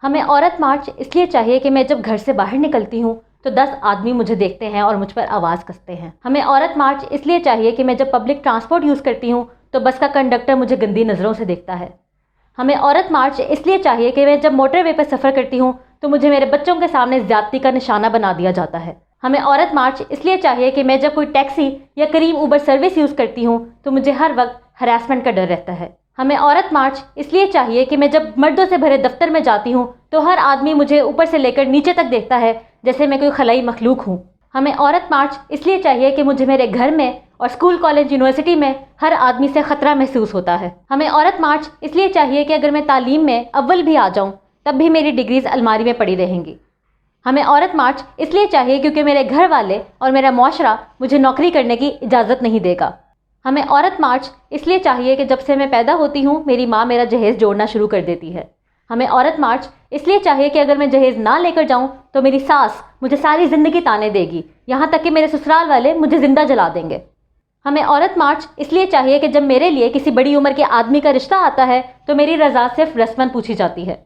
ہمیں عورت مارچ اس لیے چاہیے کہ میں جب گھر سے باہر نکلتی ہوں تو 10 آدمی مجھے دیکھتے ہیں اور مجھ پر آواز کستے ہیں۔ ہمیں عورت مارچ اس لیے چاہیے کہ میں جب پبلک ٹرانسپورٹ یوز کرتی ہوں تو بس کا کنڈکٹر مجھے گندی نظروں سے دیکھتا ہے۔ ہمیں عورت مارچ اس لیے چاہیے کہ میں جب موٹر وے پر سفر کرتی ہوں تو مجھے میرے بچوں کے سامنے زیادتی کا نشانہ بنا دیا جاتا ہے۔ ہمیں عورت مارچ اس لیے چاہیے کہ میں جب کوئی ٹیکسی یا کریم اوبر سروس یوز کرتی ہوں تو مجھے ہر وقت ہراسمنٹ کا ڈر رہتا ہے۔ ہمیں عورت مارچ اس لیے چاہیے کہ میں جب مردوں سے بھرے دفتر میں جاتی ہوں تو ہر آدمی مجھے اوپر سے لے کر نیچے تک دیکھتا ہے جیسے میں کوئی خلائی مخلوق ہوں۔ ہمیں عورت مارچ اس لیے چاہیے کہ مجھے میرے گھر میں اور اسکول کالج یونیورسٹی میں ہر آدمی سے خطرہ محسوس ہوتا ہے۔ ہمیں عورت مارچ اس لیے چاہیے کہ اگر میں تعلیم میں اول بھی آ جاؤں تب بھی میری ڈگریز الماری میں پڑی رہیں گی۔ ہمیں عورت مارچ اس لیے چاہیے کیونکہ میرے گھر والے اور میرا معاشرہ مجھے نوکری کرنے کی اجازت نہیں دے گا۔ ہمیں عورت مارچ اس لیے چاہیے کہ جب سے میں پیدا ہوتی ہوں میری ماں میرا جہیز جوڑنا شروع کر دیتی ہے۔ ہمیں عورت مارچ اس لیے چاہیے کہ اگر میں جہیز نہ لے کر جاؤں تو میری ساس مجھے ساری زندگی تانے دے گی، یہاں تک کہ میرے سسرال والے مجھے زندہ جلا دیں گے۔ ہمیں عورت مارچ اس لیے چاہیے کہ جب میرے لیے کسی بڑی عمر کے آدمی کا رشتہ آتا ہے تو میری رضا صرف رسماً پوچھی جاتی ہے۔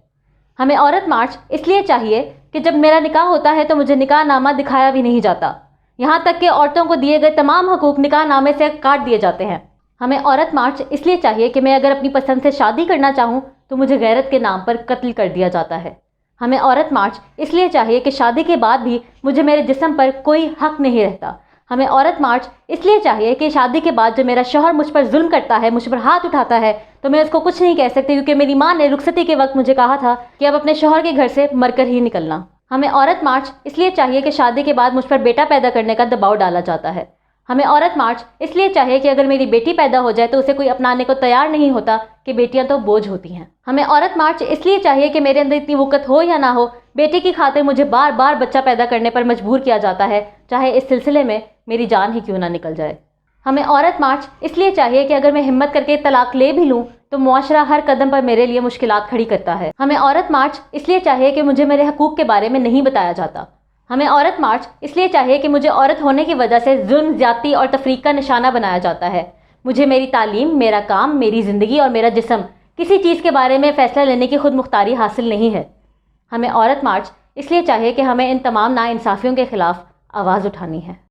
ہمیں عورت مارچ اس لیے چاہیے کہ جب میرا نکاح ہوتا ہے تو مجھے نکاح نامہ دکھایا بھی نہیں جاتا، یہاں تک کہ عورتوں کو دیے گئے تمام حقوق نکاح نامے سے کاٹ دیے جاتے ہیں۔ ہمیں عورت مارچ اس لیے چاہیے کہ میں اگر اپنی پسند سے شادی کرنا چاہوں تو مجھے غیرت کے نام پر قتل کر دیا جاتا ہے۔ ہمیں عورت مارچ اس لیے چاہیے کہ شادی کے بعد بھی مجھے میرے جسم پر کوئی حق نہیں رہتا۔ ہمیں عورت مارچ اس لیے چاہیے کہ شادی کے بعد جب میرا شوہر مجھ پر ظلم کرتا ہے، مجھ پر ہاتھ اٹھاتا ہے تو میں اس کو کچھ نہیں کہہ سکتی کیونکہ میری ماں نے رخصتی کے وقت مجھے کہا تھا کہ اب اپنے شوہر کے گھر سے مر کر ہی نکلنا۔ ہمیں عورت مارچ اس لیے چاہیے کہ شادی کے بعد مجھ پر بیٹا پیدا کرنے کا دباؤ ڈالا جاتا ہے۔ ہمیں عورت مارچ اس لیے چاہیے کہ اگر میری بیٹی پیدا ہو جائے تو اسے کوئی اپنانے کو تیار نہیں ہوتا کہ بیٹیاں تو بوجھ ہوتی ہیں۔ ہمیں عورت مارچ اس لیے چاہیے کہ میرے اندر اتنی وقت ہو یا نہ ہو، بیٹی کی خاطر مجھے بار بار بچہ پیدا کرنے پر مجبور کیا جاتا ہے، چاہے اس سلسلے میں میری جان ہی کیوں نہ نکل جائے۔ ہمیں عورت مارچ اس لیے چاہیے کہ اگر میں ہمت کر کے طلاق لے بھی لوں تو معاشرہ ہر قدم پر میرے لیے مشکلات کھڑی کرتا ہے۔ ہمیں عورت مارچ اس لیے چاہیے کہ مجھے میرے حقوق کے بارے میں نہیں بتایا جاتا۔ ہمیں عورت مارچ اس لیے چاہیے کہ مجھے عورت ہونے کی وجہ سے ظلم، زیادتی اور تفریق کا نشانہ بنایا جاتا ہے۔ مجھے میری تعلیم، میرا کام، میری زندگی اور میرا جسم، کسی چیز کے بارے میں فیصلہ لینے کی خود مختاری حاصل نہیں ہے۔ ہمیں عورت مارچ اس لیے چاہیے کہ ہمیں ان تمام ناانصافیوں کے خلاف آواز اٹھانی ہے۔